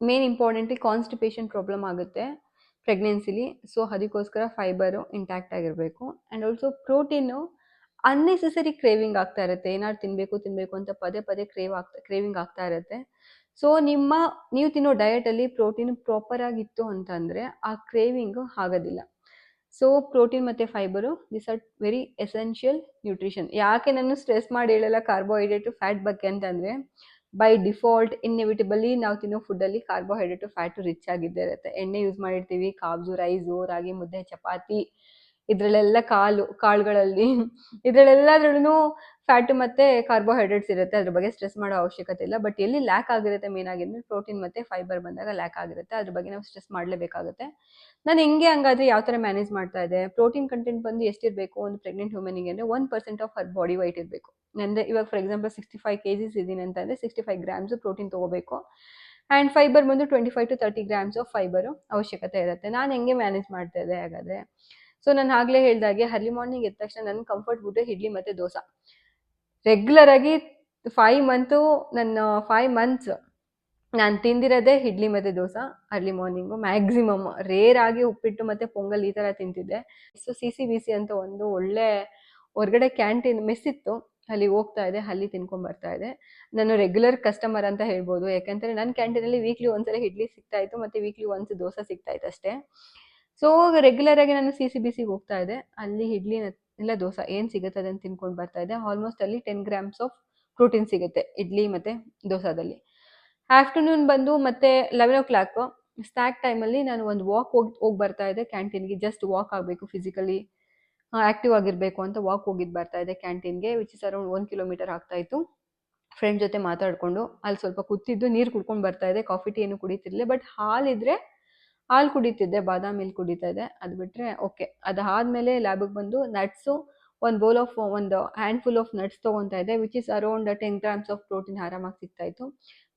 ಮೇನ್ ಇಂಪಾರ್ಟೆಂಟ್ಲಿ ಕಾನ್ಸ್ಟಿಪೇಷನ್ ಪ್ರಾಬ್ಲಮ್ ಆಗುತ್ತೆ ಪ್ರೆಗ್ನೆನ್ಸಿಲಿ. ಸೊ ಅದಕ್ಕೋಸ್ಕರ ಫೈಬರು ಇಂಟ್ಯಾಕ್ಟ್ ಆಗಿರಬೇಕು. And also protein unnecessary craving ಆಗ್ತಾ ಇರುತ್ತೆ. ಏನಾದ್ರು ತಿನ್ಬೇಕು ಅಂತ ಪದೇ ಪದೇ ಕ್ರೇವಿಂಗ್ ಆಗ್ತಾ ಇರುತ್ತೆ. ಸೊ ನೀವು ತಿನ್ನೋ ಡಯಟಲ್ಲಿ ಪ್ರೋಟೀನ್ ಪ್ರಾಪರ್ ಆಗಿತ್ತು ಅಂತಂದರೆ ಆ ಕ್ರೇವಿಂಗು ಆಗೋದಿಲ್ಲ. ಸೊ ಪ್ರೋಟೀನ್ ಮತ್ತು fibre this are very essential nutrition. ಯಾಕೆ ನಾನು ಸ್ಟ್ರೆಸ್ ಮಾಡಿ ಹೇಳಲ್ಲ ಕಾರ್ಬೋಹೈಡ್ರೇಟು ಫ್ಯಾಟ್ ಬಗ್ಗೆ ಅಂತಂದರೆ, ಬೈ ಡಿಫಾಲ್ಟ್ ಇನ್ಎವಿಟಬಲಿ ನಾವು ತಿನ್ನೋ ಫುಡ್ಡಲ್ಲಿ ಕಾರ್ಬೋಹೈಡ್ರೇಟು ಫ್ಯಾಟು ರಿಚ್ ಆಗಿದ್ದೇ ಇರುತ್ತೆ. ಎಣ್ಣೆ ಯೂಸ್ ಮಾಡಿರ್ತೀವಿ, ಕಾಬ್ಸು, ರೈಸು, ರಾಗಿ ಮುದ್ದೆ, ಚಪಾತಿ, ಇದರಲ್ಲೆಲ್ಲ ಕಾಳುಗಳಲ್ಲಿ ಇದರಲ್ಲೆಲ್ಲದ್ರಲ್ಲೂ ಫ್ಯಾಟು ಮತ್ತು ಕಾರ್ಬೋಹೈಡ್ರೇಟ್ಸ್ ಇರುತ್ತೆ. ಅದ್ರ ಬಗ್ಗೆ ಸ್ಟ್ರೆಸ್ ಮಾಡೋ ಅವಶ್ಯಕತೆ ಇಲ್ಲ. ಬಟ್ ಎಲ್ಲಿ ಲ್ಯಾಕ್ ಆಗಿರುತ್ತೆ ಮೇನ್ ಆಗಿ ಅಂದರೆ ಪ್ರೋಟೀನ್ ಮತ್ತು ಫೈಬರ್ ಬಂದಾಗ ಲ್ಯಾಕ್ ಆಗಿರುತ್ತೆ. ಅದ್ರ ಬಗ್ಗೆ ನಾವು ಸ್ಟ್ರೆಸ್ ಮಾಡಲೇಬೇಕಾಗುತ್ತೆ. ನಾನು ಹೆಂಗೆ ಹಂಗಾದರೆ ಯಾವ ಥರ ಮ್ಯಾನೇಜ್ ಮಾಡ್ತಾ ಇದ್ದೆ, ಪ್ರೋಟೀನ್ ಕಂಟೆಂಟ್ ಬಂದು ಎಷ್ಟಿರಬೇಕು ಒಂದು ಪ್ರೆಗ್ನೆಂಟ್ ವುಮೆನಿಗೆ ಅಂದರೆ 1% ಆಫ್ ಹರ್ ಬಾಡಿ ವೈಟ್ ಇರಬೇಕು. ಅಂದರೆ ಇವಾಗ ಫಾರ್ ಎಕ್ಸಾಂಪಲ್ 65 kgs ಇದ್ದೀನಿ ಅಂತಂದರೆ 65 ಗ್ರಾಮ್ಸು ಪ್ರೋಟೀನ್ ತೊಗೋಬೇಕು. ಆ್ಯಂಡ್ ಫೈಬರ್ ಬಂದು 25 to 30 ಗ್ರಾಮ್ಸ್ ಆಫ್ ಫೈಬರು ಅವಶ್ಯಕತೆ ಇರುತ್ತೆ. ನಾನು ಹೆಂಗೆ ಮ್ಯಾನೇಜ್ ಮಾಡ್ತಾ ಇದ್ದೆ ಹಾಗಾದರೆ, ಸೊ ನಾನು ಆಗಲೇ ಹೇಳಿದಾಗೆ ಅರ್ಲಿ ಮಾರ್ನಿಂಗ್ ಎದ್ದ ತಕ್ಷಣ ನನ್ನ ಕಂಫರ್ಟ್ ಫುಡ್ ಇಡ್ಲಿ ಮತ್ತು ದೋಸೆ. ರೆಗ್ಯುಲರಾಗಿ 5 ಮಂತ್ಸ್ ನಾನು ತಿಂದಿರೋದೇ ಇಡ್ಲಿ ಮತ್ತು dosa early morning. Maximum rare ಆಗಿ ಉಪ್ಪಿಟ್ಟು ಮತ್ತು ಪೊಂಗಲ್ ಈ ಥರ ತಿಂತಿದ್ದೆ. ಸೊ CCBC ಅಂತ ಒಂದು ಒಳ್ಳೆ ಹೊರಗಡೆ ಕ್ಯಾಂಟೀನ್ ಮೆಸ್ ಇತ್ತು, ಅಲ್ಲಿ ಹೋಗ್ತಾ ಇದೆ, ಅಲ್ಲಿ ತಿನ್ಕೊಂಬರ್ತಾ ಇದೆ. ನಾನು ರೆಗ್ಯುಲರ್ ಕಸ್ಟಮರ್ ಅಂತ ಹೇಳ್ಬೋದು. ಯಾಕೆಂದರೆ ನನ್ನ ಕ್ಯಾಂಟೀನಲ್ಲಿ ವೀಕ್ಲಿ ಒಂದ್ಸಲ ಇಡ್ಲಿ ಸಿಗ್ತಾಯಿತ್ತು ಮತ್ತು ವೀಕ್ಲಿ ಒನ್ಸ್ ದೋಸೆ ಸಿಗ್ತಾಯಿತ್ತು ಅಷ್ಟೇ. ಸೊ ರೆಗ್ಯುಲರಾಗಿ ನಾನು CCBCಗೆ ಹೋಗ್ತಾ ಇದ್ದೆ. ಅಲ್ಲಿ ಇಡ್ಲಿ ಇಲ್ಲ ದೋಸೆ ಏನು ಸಿಗುತ್ತೆ ಅದನ್ನು ತಿನ್ಕೊಂಡು ಬರ್ತಾ ಇದ್ದೆ. ಆಲ್ಮೋಸ್ಟ್ ಅಲ್ಲಿ 10 ಗ್ರಾಮ್ಸ್ ಆಫ್ ಪ್ರೋಟೀನ್ ಸಿಗುತ್ತೆ ಇಡ್ಲಿ ಮತ್ತು ದೋಸಾದಲ್ಲಿ. ಆಫ್ಟರ್ನೂನ್ ಬಂದು ಮತ್ತೆ 11 o'clock ಸ್ನ್ಯಾಕ್ ಟೈಮಲ್ಲಿ ನಾನು ಒಂದು ವಾಕ್ ಹೋಗಿ ಬರ್ತಾ ಇದ್ದೆ ಕ್ಯಾಂಟೀನ್ಗೆ. ಜಸ್ಟ್ ವಾಕ್ ಆಗಬೇಕು, ಫಿಸಿಕಲಿ ಆ್ಯಕ್ಟಿವ್ ಆಗಿರಬೇಕು ಅಂತ ವಾಕ್ ಹೋಗಿದ್ದು ಬರ್ತಾ ಇದ್ದೆ ಕ್ಯಾಂಟೀನ್ಗೆ, ವಿಚ್ ಇಸ್ ಅರೌಂಡ್ 1 ಕಿಲೋಮೀಟರ್ ಆಗ್ತಾಯಿತ್ತು. ಫ್ರೆಂಡ್ ಜೊತೆ ಮಾತಾಡಿಕೊಂಡು ಅಲ್ಲಿ ಸ್ವಲ್ಪ ಕೂತಿದ್ದು, ನೀರು ಕುಡ್ಕೊಂಡು ಬರ್ತಾ ಇದೆ. ಕಾಫಿ ಟೀ ಏನು ಕುಡಿತಿರ್ಲಿಲ್ಲ, ಬಟ್ ಹಾಲಿದ್ರೆ ಹಾಲು ಕುಡಿತಿದ್ದೆ, ಬಾದಾಮ್ ಮಿಲ್ಕ್ ಕುಡಿತಾ ಇದ್ದೆ. ಅದು ಬಿಟ್ಟರೆ ಓಕೆ. ಅದಾದಮೇಲೆ ಲ್ಯಾಬಿಗೆ ಬಂದು ನಟ್ಸು ಒಂದು ಹ್ಯಾಂಡ್ಫುಲ್ ಆಫ್ ನಟ್ಸ್ ತೊಗೊತಾ ಇದ್ದೆ, which is around 10 grams of protein ಆರಾಮಾಗಿ ಸಿಗ್ತಾಯಿತ್ತು.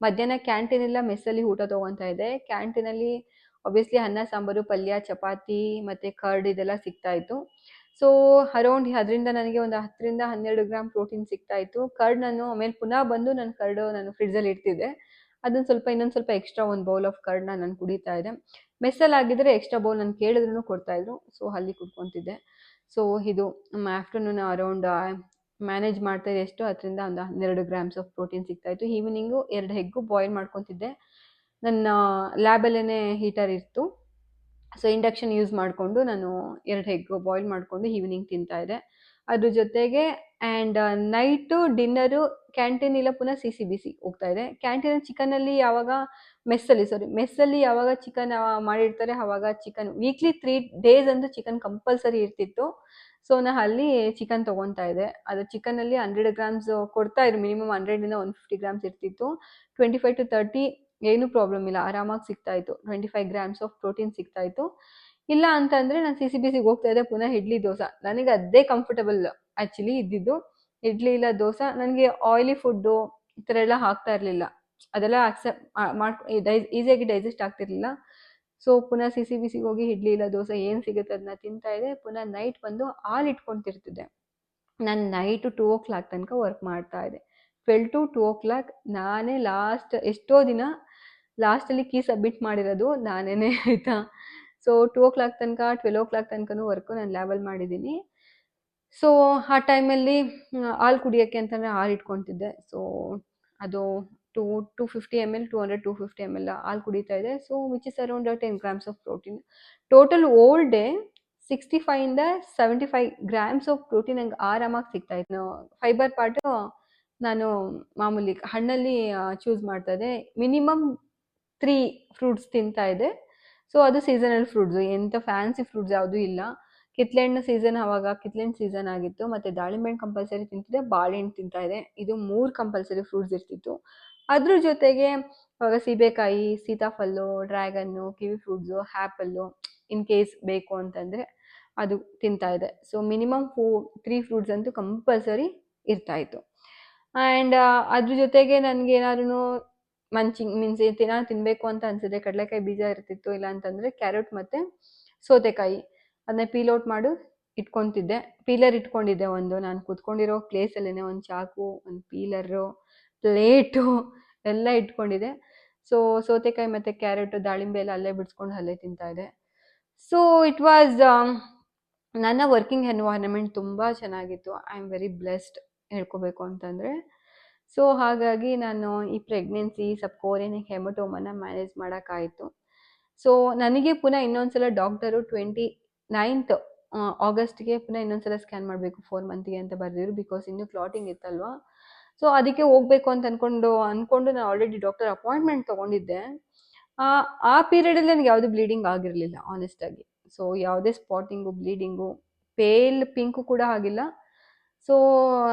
ಮಧ್ಯಾಹ್ನ ಕ್ಯಾಂಟೀನ್ ಇಲ್ಲ ಮೆಸ್ಸಲ್ಲಿ ಊಟ ತೊಗೊತಾ ಇದ್ದೆ. ಕ್ಯಾಂಟೀನಲ್ಲಿ ಆಬ್ವಿಯಸ್ಲಿ ಅನ್ನ ಸಾಂಬಾರು, ಪಲ್ಯ, ಚಪಾತಿ ಮತ್ತು ಕರ್ಡ್ ಇದೆಲ್ಲ ಸಿಗ್ತಾಯಿತ್ತು. ಸೊ ಅರೌಂಡ್ ಅದರಿಂದ ನನಗೆ ಒಂದು 10 ರಿಂದ 12 ಗ್ರಾಮ್ ಪ್ರೋಟೀನ್ ಸಿಗ್ತಾಯಿತ್ತು. ಕರ್ಡ್ ನಾನು ಆಮೇಲೆ ಪುನಃ ಬಂದು ನಾನು ಫ್ರಿಡ್ಜಲ್ಲಿ ಇಡ್ತಿದ್ದೆ. ಅದನ್ನು ಇನ್ನೊಂದು ಸ್ವಲ್ಪ ಎಕ್ಸ್ಟ್ರಾ ಒಂದು ಬೌಲ್ ಆಫ್ ಕರ್ಡ್ನ ನಾನು ಕುಡಿತಾ ಇದ್ದೆ. ಮೆಸ್ಸಲ್ಲಿ ಆಗಿದ್ದರೆ ಎಕ್ಸ್ಟ್ರಾ ಬೌಲ್ ನಾನು ಕೇಳಿದ್ರೂ ಕೊಡ್ತಾಯಿದ್ರು, ಸೊ ಅಲ್ಲಿ ಕುಡ್ಕೊತಿದ್ದೆ. ಸೊ ಇದು ಆಫ್ಟರ್ನೂನ್ ಅರೌಂಡ್ ಮ್ಯಾನೇಜ್ ಮಾಡ್ತಾಯಿದ್ದೆ. ಎಷ್ಟು 10 ರಿಂದ ಒಂದು 12 ಗ್ರಾಮ್ಸ್ ಆಫ್ ಪ್ರೋಟೀನ್ ಸಿಗ್ತಾಯಿತ್ತು. ಈವ್ನಿಂಗು 2 ಎಗ್ಗು ಬಾಯ್ಲ್ ಮಾಡ್ಕೊತಿದ್ದೆ. ನನ್ನ ಲ್ಯಾಬಲ್ಲೇ ಹೀಟರ್ ಇತ್ತು, ಸೊ ಇಂಡಕ್ಷನ್ ಯೂಸ್ ಮಾಡಿಕೊಂಡು ನಾನು 2 ಎಗ್ ಬಾಯ್ಲ್ ಮಾಡಿಕೊಂಡು ಈವ್ನಿಂಗ್ ತಿಂತಾಯಿದ್ದೆ. ಅದ್ರ ಜೊತೆಗೆ ಆ್ಯಂಡ್ ನೈಟು ಡಿನ್ನರು ಕ್ಯಾಂಟೀನ್ ಇಲ್ಲ ಪುನಃ CCBC ಹೋಗ್ತಾಯಿದ್ದೆ. ಕ್ಯಾಂಟೀನಲ್ಲಿ ಚಿಕನಲ್ಲಿ ಮೆಸ್ಸಲ್ಲಿ ಯಾವಾಗ ಚಿಕನ್ ಮಾಡಿರ್ತಾರೆ ಆವಾಗ ಚಿಕನ್ ವೀಕ್ಲಿ 3 days ಅಂದು ಚಿಕನ್ ಕಂಪಲ್ಸರಿ ಇರ್ತಿತ್ತು. ಸೊ ನಾನು ಅಲ್ಲಿ ಚಿಕನ್ ತೊಗೊತಾ ಇದ್ದೆ. ಅದು ಚಿಕನಲ್ಲಿ 100 ಗ್ರಾಮ್ಸ್ ಕೊಡ್ತಾಯಿದ್ರು, ಮಿನಿಮಮ್ 100 ರಿಂದ 150 ಗ್ರಾಮ್ಸ್ ಇರ್ತಿತ್ತು. 25 to 30 ಏನೂ ಪ್ರಾಬ್ಲಮ್ ಇಲ್ಲ, ಆರಾಮಾಗಿ ಸಿಗ್ತಾಯಿತ್ತು. 25 ಗ್ರಾಮ್ಸ್ ಆಫ್ ಪ್ರೋಟೀನ್ ಸಿಗ್ತಾಯಿತ್ತು. ಇಲ್ಲ ಅಂತಂದರೆ ನಾನು CCBCಗೆ ಹೋಗ್ತಾ ಇದ್ದೆ, ಪುನಃ ಇಡ್ಲಿ ದೋಸೆ. ನನಗೆ ಅದೇ ಕಂಫರ್ಟಬಲ್ ಆ್ಯಕ್ಚುಲಿ ಇದ್ದಿದ್ದು, ಇಡ್ಲಿ ಇಲ್ಲ ದೋಸೆ. ನನಗೆ ಆಯಿಲಿ ಫುಡ್ಡು ಈ ಥರ ಎಲ್ಲ ಆಗ್ತಾ ಇರಲಿಲ್ಲ, ಅದೆಲ್ಲ ಈಸಿಯಾಗಿ ಡೈಜೆಸ್ಟ್ ಆಗ್ತಿರ್ಲಿಲ್ಲ. ಸೊ ಪುನಃ CCBCಗೆ ಹೋಗಿ ಇಡ್ಲಿ ಇಲ್ಲ ದೋಸೆ ಏನು ಸಿಗುತ್ತೆ ಅದನ್ನ ತಿಂತಾ ಇದ್ದೆ. ಪುನಃ ನೈಟ್ ಬಂದು ಹಾಲು ಇಟ್ಕೊತಿರ್ತಿದ್ದೆ. ನಾನು ನೈಟು 2 o'clock ತನಕ ವರ್ಕ್ ಮಾಡ್ತಾ ಇದ್ದೆ. 12 to 2 o'clock ನಾನೇ ಎಷ್ಟೋ ದಿನ ಲಾಸ್ಟಲ್ಲಿ ಕೀ ಸಬ್ಮಿಟ್ ಮಾಡಿರೋದು ನಾನೇ ಆಯಿತಾ. ಸೊ 2 o'clock ತನಕ 12 o'clock ತನಕನೂ ವರ್ಕು ನಾನು ಲ್ಯಾಬಲ್ಲಿ ಮಾಡಿದ್ದೀನಿ. ಸೊ ಆ ಟೈಮಲ್ಲಿ ಹಾಲು ಕುಡಿಯೋಕ್ಕೆ ಅಂತಲೇ ಹಾಲು ಇಟ್ಕೊತಿದ್ದೆ. ಸೊ ಅದು 250 ml 200-250 ml ಹಾಲು ಕುಡಿತಾ ಇದೆ. So which is around 10 grams of protein. Total all day 65 ಇಂದ 75 ಗ್ರಾಮ್ಸ್ ಆಫ್ ಪ್ರೋಟೀನ್ ನಂಗೆ ಆರಾಮಾಗಿ ಸಿಗ್ತಾಯಿತ್ತು. ಫೈಬರ್ ಪಾರ್ಟು ನಾನು ಮಾಮೂಲಿ ಹಣ್ಣಲ್ಲಿ ಚೂಸ್ ಮಾಡ್ತಾ ಇದ್ದೆ. ಮಿನಿಮಮ್ 3 ಫ್ರೂಟ್ಸ್ ತಿಂತಾ ಇದ್ದೆ. ಸೊ ಅದು ಸೀಸನಲ್ ಫ್ರೂಟ್ಸು, ಎಂಥ ಫ್ಯಾನ್ಸಿ ಫ್ರೂಟ್ಸ್ ಯಾವುದೂ ಇಲ್ಲ. ಕಿತ್ಳೆಹಣ್ಣು ಸೀಸನ್, ಆವಾಗ ಕಿತ್ಳೆಹಣ್ಣು ಸೀಸನ್ ಆಗಿತ್ತು. ಮತ್ತು ದಾಳಿಂಬೆ ಹಣ್ಣು ಕಂಪಲ್ಸರಿ ತಿಂತಿದ್ದೆ, ಬಾಳೆಹಣ್ಣು ತಿಂತಾ ಇದ್ದೆ. ಇದು 3 ಕಂಪಲ್ಸರಿ ಫ್ರೂಟ್ಸ್ ಇರ್ತಿತ್ತು. ಅದ್ರ ಜೊತೆಗೆ ಆವಾಗ ಸೀಬೆಕಾಯಿ, ಸೀತಾಫಲ್ಲು, ಡ್ರ್ಯಾಗನ್ನು, ಕಿವಿ ಫ್ರೂಟ್ಸು, ಆ್ಯಪಲ್ಲು ಇನ್ ಕೇಸ್ ಬೇಕು ಅಂತಂದರೆ ಅದು ತಿಂತಾ ಇದೆ. ಸೊ ಮಿನಿಮಮ್ 3 ಫ್ರೂಟ್ಸ್ ಅಂತೂ ಕಂಪಲ್ಸರಿ ಇರ್ತಾಯಿತ್ತು. ಆ್ಯಂಡ್ ಅದ್ರ ಜೊತೆಗೆ ನನಗೇನಾದ್ರೂ ಮೀನ್ಸ್ ಏನಾದ್ರು ತಿನ್ನಬೇಕು ಅಂತ ಅನಿಸಿದ್ರೆ ಕಡಲೆಕಾಯಿ ಬೀಜ ಇರ್ತಿತ್ತು, ಇಲ್ಲ ಅಂತಂದರೆ ಕ್ಯಾರೆಟ್ ಮತ್ತು ಸೌತೆಕಾಯಿ ಅದನ್ನ ಪೀಲ್ ಔಟ್ ಇಟ್ಕೊತಿದ್ದೆ. ಪೀಲರ್ ಇಟ್ಕೊಂಡಿದ್ದೆ ಒಂದು, ನಾನು ಕೂತ್ಕೊಂಡಿರೋ ಪ್ಲೇಸಲ್ಲೇ ಒಂದು ಚಾಕು, ಒಂದು ಪೀಲರು, ಪ್ಲೇಟು ಎಲ್ಲ ಇಟ್ಕೊಂಡಿದ್ದೆ. ಸೊ ಸೌತೆಕಾಯಿ ಮತ್ತು ಕ್ಯಾರೆಟು, ದಾಳಿಂಬೆ ಎಲ್ಲ ಅಲ್ಲೇ ಬಿಡಿಸ್ಕೊಂಡು ಅಲ್ಲೇ ತಿಂತಾಯಿದ್ದೆ. ಸೊ ಇಟ್ ವಾಸ್ ನನ್ನ ವರ್ಕಿಂಗ್ ಎನ್ವೈರನ್ಮೆಂಟ್ ತುಂಬ ಚೆನ್ನಾಗಿತ್ತು. ಐ ಆಮ್ ವೆರಿ ಬ್ಲೆಸ್ಡ್ ಹೇಳ್ಕೋಬೇಕು ಅಂತಂದರೆ. ಸೊ ಹಾಗಾಗಿ ನಾನು ಈ ಪ್ರೆಗ್ನೆನ್ಸಿ ಸಬ್ಕೋರಿಯನಿಕ್ ಹೆಮಟೋಮನ ಮ್ಯಾನೇಜ್ ಮಾಡೋಕ್ಕಾಯಿತು. ಸೊ ನನಗೆ ಪುನಃ ಇನ್ನೊಂದ್ಸಲ ಡಾಕ್ಟರು 29th ಆಗಸ್ಟ್ಗೆ ಪುನಃ ಇನ್ನೊಂದ್ಸಲ ಸ್ಕ್ಯಾನ್ ಮಾಡಬೇಕು 4 ಮಂತ್ಗೆ ಅಂತ ಬರೆದಿದ್ರು. ಬಿಕಾಸ್ ಇನ್ನೂ ಕ್ಲಾಟಿಂಗ್ ಇತ್ತಲ್ವಾ. ಸೊ ಅದಕ್ಕೆ ಹೋಗ್ಬೇಕು ಅಂತ ಅಂದ್ಕೊಂಡು ನಾನು ಆಲ್ರೆಡಿ ಡಾಕ್ಟರ್ ಅಪಾಯಿಂಟ್ಮೆಂಟ್ ತೊಗೊಂಡಿದ್ದೆ. ಆ ಪೀರಿಯಡಲ್ಲಿ ನನಗೆ ಯಾವುದು ಬ್ಲೀಡಿಂಗ್ ಆಗಿರಲಿಲ್ಲ ಆನೆಸ್ಟಾಗಿ. ಸೊ ಯಾವುದೇ ಸ್ಪಾಟಿಂಗು ಬ್ಲೀಡಿಂಗು ಪೇಲ್ ಪಿಂಕು ಕೂಡ ಆಗಿಲ್ಲ. ಸೊ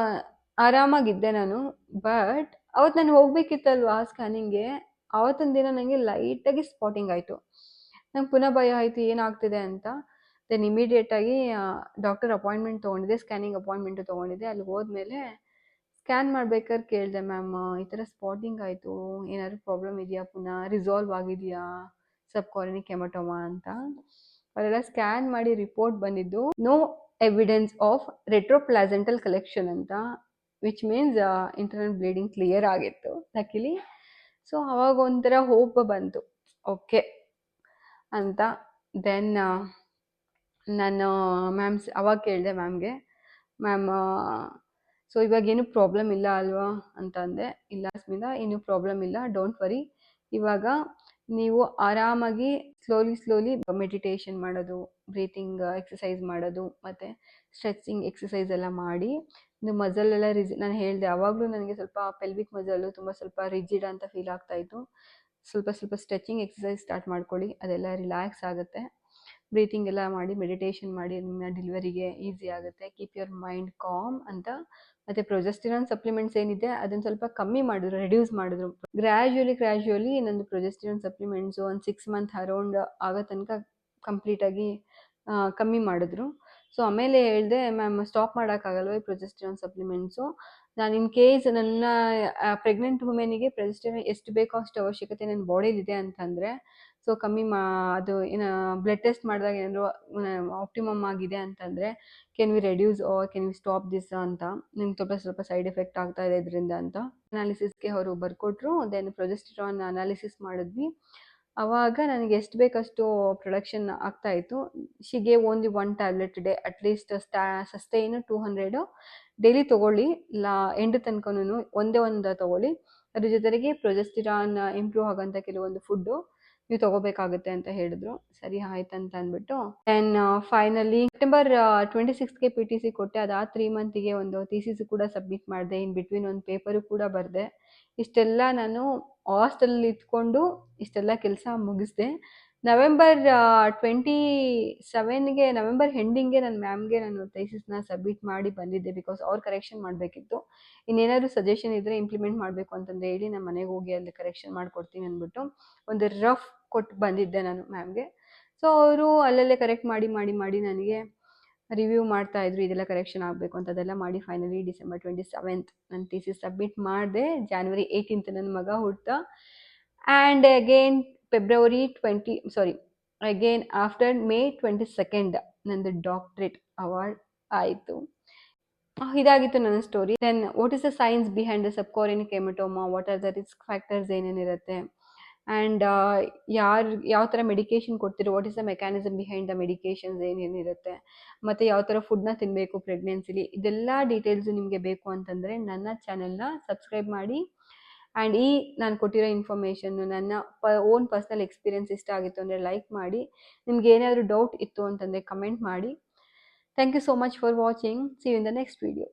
ಆರಾಮಾಗಿದ್ದೆ ನಾನು. ಬಟ್ ಅವತ್ತು ನಾನು ಹೋಗ್ಬೇಕಿತ್ತಲ್ವಾ ಸ್ಕ್ಯಾನಿಂಗ್ಗೆ, ಆವತ್ತಿನ ದಿನ ನನಗೆ ಲೈಟಾಗಿ ಸ್ಪಾಟಿಂಗ್ ಆಯಿತು. ನಂಗೆ ಪುನಃ ಭಯ ಆಯಿತು ಏನಾಗ್ತಿದೆ ಅಂತ. ದೆನ್ ಇಮಿಡಿಯೇಟಾಗಿ ಡಾಕ್ಟರ್ ಅಪಾಯಿಂಟ್ಮೆಂಟ್ ತೊಗೊಂಡಿದ್ದೆ, ಸ್ಕ್ಯಾನಿಂಗ್ ಅಪಾಯಿಂಟ್ಮೆಂಟು ತೊಗೊಂಡಿದ್ದೆ. ಅಲ್ಲಿಗೆ ಹೋದ್ಮೇಲೆ ಸ್ಕ್ಯಾನ್ ಮಾಡ್ಬೇಕಾದ್ರೆ ಕೇಳಿದೆ, ಮ್ಯಾಮ್ ಈ ಥರ ಸ್ಪಾಟಿಂಗ್ ಆಯಿತು, ಏನಾದರೂ ಪ್ರಾಬ್ಲಮ್ ಇದೆಯಾ, ಪುನಃ ರಿಸಾಲ್ವ್ ಆಗಿದೆಯಾ ಸಬ್ಕಾರಿನಿಕ್ ಹೆಮಟೋಮಾ ಅಂತ. ಅವರೆಲ್ಲ ಸ್ಕ್ಯಾನ್ ಮಾಡಿ ರಿಪೋರ್ಟ್ ಬಂದಿದ್ದು ನೋ ಎವಿಡೆನ್ಸ್ ಆಫ್ ರೆಟ್ರೋಪ್ಲಾಸೆಂಟಲ್ ಕಲೆಕ್ಷನ್ ಅಂತ, which means internal bleeding clear ಆಗಿತ್ತು ಲಕ್ಕಿಲಿ. ಸೊ ಅವಾಗ ಒಂಥರ ಹೋಪ್ ಬಂತು, ಓಕೆ ಅಂತ. ದೆನ್ ನಾನು ಅವಾಗ ಕೇಳಿದೆ ಮ್ಯಾಮ್ಗೆ, ಮ್ಯಾಮ್ ಸೊ ಇವಾಗೇನು ಪ್ರಾಬ್ಲಮ್ ಇಲ್ಲ ಅಲ್ವಾ ಅಂತ ಅಂದೆ. ಇಲ್ಲ ಸ್ಮಿತಾ, ಏನೂ ಪ್ರಾಬ್ಲಮ್ ಇಲ್ಲ, ಡೋಂಟ್ ವರಿ. ಇವಾಗ ನೀವು ಆರಾಮಾಗಿ ಸ್ಲೋಲಿ ಮೆಡಿಟೇಷನ್ ಮಾಡೋದು, ಬ್ರೀತಿಂಗ್ ಎಕ್ಸಸೈಸ್ ಮಾಡೋದು ಮತ್ತು ಸ್ಟ್ರೆಚಿಂಗ್ ಎಕ್ಸಸೈಸ್ ಎಲ್ಲ ಮಾಡಿ ನೀವು ಮಸಲ್ ಎಲ್ಲ ನಾನು ಹೇಳಿದೆ ಆವಾಗಲೂ ನನಗೆ ಸ್ವಲ್ಪ ಪೆಲ್ವಿಕ್ ಮಸಲ್ಲು ಸ್ವಲ್ಪ ರಿಜಿಡ್ ಅಂತ ಫೀಲ್ ಆಗ್ತಾಯಿತ್ತು. ಸ್ವಲ್ಪ ಸ್ಟ್ರೆಚಿಂಗ್ ಎಕ್ಸಸೈಸ್ ಸ್ಟಾರ್ಟ್ ಮಾಡ್ಕೊಳ್ಳಿ, ಅದೆಲ್ಲ ರಿಲ್ಯಾಕ್ಸ್ ಆಗುತ್ತೆ. ಬ್ರೀತಿಂಗ್ ಎಲ್ಲ ಮಾಡಿ ಮೆಡಿಟೇಷನ್ ಮಾಡಿ ನಿಮ್ಮ ಡೆಲಿವರಿಗೆ ಈಸಿ ಆಗುತ್ತೆ. ಕೀಪ್ ಯುವರ್ ಮೈಂಡ್ ಕಾಮ್ ಅಂತ. ಮತ್ತು ಪ್ರೊಜೆಸ್ಟಿರಾನ್ ಸಪ್ಲಿಮೆಂಟ್ಸ್ ಏನಿದೆ ಅದನ್ನು ಸ್ವಲ್ಪ ಕಮ್ಮಿ ಮಾಡಿದ್ರು, ರೆಡ್ಯೂಸ್ ಮಾಡಿದ್ರು. ಗ್ರ್ಯಾಜುಯಲಿ ನಂದು ಪ್ರೊಜೆಸ್ಟಿರಾನ್ ಸಪ್ಲಿಮೆಂಟ್ಸು ಒಂದು 6 ಮಂತ್ ಅರೌಂಡ್ ಆಗೋ ತನಕ ಕಂಪ್ಲೀಟಾಗಿ ಕಮ್ಮಿ ಮಾಡಿದ್ರು. ಸೊ ಆಮೇಲೆ ಹೇಳಿದೆ, ಮ್ಯಾಮ್ ಸ್ಟಾಪ್ ಮಾಡೋಕ್ಕಾಗಲ್ವ ಈ ಪ್ರೊಜೆಸ್ಟಿರಾನ್ ಸಪ್ಲಿಮೆಂಟ್ಸು, ನಾನು ಇನ್ ಕೇಸ್ ನನ್ನ ಪ್ರೆಗ್ನೆಂಟ್ ವುಮೆನಿಗೆ ಪ್ರೊಜೆಸ್ಟಿರಾನ್ ಎಷ್ಟು ಬೇಕೋ ಅಷ್ಟು ಅವಶ್ಯಕತೆ ನನ್ನ ಬಾಡಿಲಿದೆ ಅಂತಂದರೆ, ಸೊ ಕಮ್ಮಿ ಅದು ಏನು ಬ್ಲಡ್ ಟೆಸ್ಟ್ ಮಾಡಿದಾಗ ಏನಾದರೂ ಆಪ್ಟಿಮಮ್ ಆಗಿದೆ ಅಂತಂದರೆ can we reduce or can we stop this ಅಂತ, ನಿಮ್ಗೆ ಸ್ವಲ್ಪ ಸೈಡ್ ಎಫೆಕ್ಟ್ ಆಗ್ತಾ ಇದೆ ಇದರಿಂದ ಅಂತ ಅನಾಲಿಸಿಸ್ಗೆ ಅವರು ಬರ್ಕೊಟ್ರು. ದೆನ್ ಪ್ರೊಜೆಸ್ಟಿರಾನ್ ಅನಾಲಿಸಿಸ್ ಮಾಡಿದ್ವಿ. ಆವಾಗ ನನಗೆ ಎಷ್ಟು ಬೇಕಷ್ಟು ಪ್ರೊಡಕ್ಷನ್ ಆಗ್ತಾಯಿತ್ತು. She gave only 1 tablet day, at least sustain 200 daily ತೊಗೊಳ್ಳಿ, ಎಂಡ್ ತನಕನೂ ಒಂದೇ ಒಂದು ತೊಗೊಳ್ಳಿ. ಅದ್ರ ಜೊತೆಗೆ ಪ್ರೊಜೆಸ್ಟಿರಾನ್ ಇಂಪ್ರೂವ್ ಆಗೋಂಥ ಕೆಲವೊಂದು ಫುಡ್ಡು ನೀವು ತೊಗೋಬೇಕಾಗುತ್ತೆ ಅಂತ ಹೇಳಿದ್ರು. ಸರಿ ಆಯ್ತಂತ ಅಂದ್ಬಿಟ್ಟು ದೆನ್ ಫೈನಲಿ ಸೆಪ್ಟೆಂಬರ್ 26ಗೆ PTC ಕೊಟ್ಟೆ. ಅದಾದ 3 ಮಂತಿಗೆ ಒಂದು ಥೀಸಿಸ್ ಕೂಡ ಸಬ್ಮಿಟ್ ಮಾಡಿದೆ. ಇನ್ ಬಿಟ್ವೀನ್ ಒಂದು ಪೇಪರು ಕೂಡ ಬರೆದೆ. ಇಷ್ಟೆಲ್ಲ ನಾನು ಹಾಸ್ಟೆಲಲ್ಲಿ ಇದ್ಕೊಂಡು ಇಷ್ಟೆಲ್ಲ ಕೆಲಸ ಮುಗಿಸಿದೆ. ನವೆಂಬರ್ 27ಗೆ ನವೆಂಬರ್ ಎಂಡಿಂಗ್ಗೆ ನನ್ನ ಮ್ಯಾಮ್ಗೆ ನಾನು ಥೀಸಿಸ್ನ ಸಬ್ಮಿಟ್ ಮಾಡಿ ಬಂದಿದ್ದೆ. ಬಿಕಾಸ್ ಅವ್ರು ಕರೆಕ್ಷನ್ ಮಾಡಬೇಕಿತ್ತು. ಇನ್ನೇನಾದರೂ ಸಜೆಷನ್ ಇದ್ದರೆ ಇಂಪ್ಲಿಮೆಂಟ್ ಮಾಡಬೇಕು ಅಂತಂದು ಹೇಳಿ ನಾನು ಮನೆಗೆ ಹೋಗಿ ಅಲ್ಲಿ ಕರೆಕ್ಷನ್ ಮಾಡಿಕೊಡ್ತೀನಿ ಅಂದ್ಬಿಟ್ಟು ಒಂದು ರಫ್ ಕೊಟ್ಟು ಬಂದಿದ್ದೆ ನಾನು ಮ್ಯಾಮ್ಗೆ. ಸೊ ಅವರು ಅಲ್ಲಲ್ಲೇ ಕರೆಕ್ಟ್ ಮಾಡಿ ನನಗೆ ರಿವ್ಯೂ ಮಾಡ್ತಾಯಿದ್ರು, ಇದೆಲ್ಲ ಕರೆಕ್ಷನ್ ಆಗಬೇಕು ಅಂತ. ಅದೆಲ್ಲ ಮಾಡಿ ಫೈನಲಿ ಡಿಸೆಂಬರ್ 27th ನನ್ನ ಥೀಸಿಸ್ ಸಬ್ಮಿಟ್ ಮಾಡಿದೆ. January 18th ನನ್ನ ಮಗ ಹುಟ್ಟ. And again after May 22nd ನಂದು ಡಾಕ್ಟ್ರೇಟ್ ಅವಾರ್ಡ್ ಆಯಿತು. ಇದಾಗಿತ್ತು ನನ್ನ story. Then what is the science behind the subchorionic hematoma, what are the risk factors ಏನೇನಿರುತ್ತೆ, ಆ್ಯಂಡ್ ಯಾವ ಥರ ಮೆಡಿಕೇಷನ್ ಕೊಡ್ತಿರೋ, what is the mechanism behind the medications ಏನೇನಿರುತ್ತೆ, ಮತ್ತು ಯಾವ ಥರ ಫುಡ್ನ ತಿನ್ನಬೇಕು ಪ್ರೆಗ್ನೆನ್ಸಿಲಿ, ಇದೆಲ್ಲ ಡೀಟೇಲ್ಸು ನಿಮಗೆ ಬೇಕು ಅಂತಂದರೆ ನನ್ನ ಚಾನೆಲ್ನ ಸಬ್ಸ್ಕ್ರೈಬ್ ಮಾಡಿ. ಆ್ಯಂಡ್ ನಾನು ಕೊಟ್ಟಿರೋ ಇನ್ಫಾರ್ಮೇಷನ್ನು ನನ್ನ ಓನ್ ಪರ್ಸ್ನಲ್ ಎಕ್ಸ್ಪೀರಿಯನ್ಸ್ ಇಷ್ಟ ಆಗಿತ್ತು ಅಂದರೆ ಲೈಕ್ ಮಾಡಿ. ನಿಮ್ಗೆ ಏನಾದರೂ ಡೌಟ್ ಇತ್ತು ಅಂತಂದರೆ ಕಮೆಂಟ್ ಮಾಡಿ. Thank you so much for watching. See you in the next video.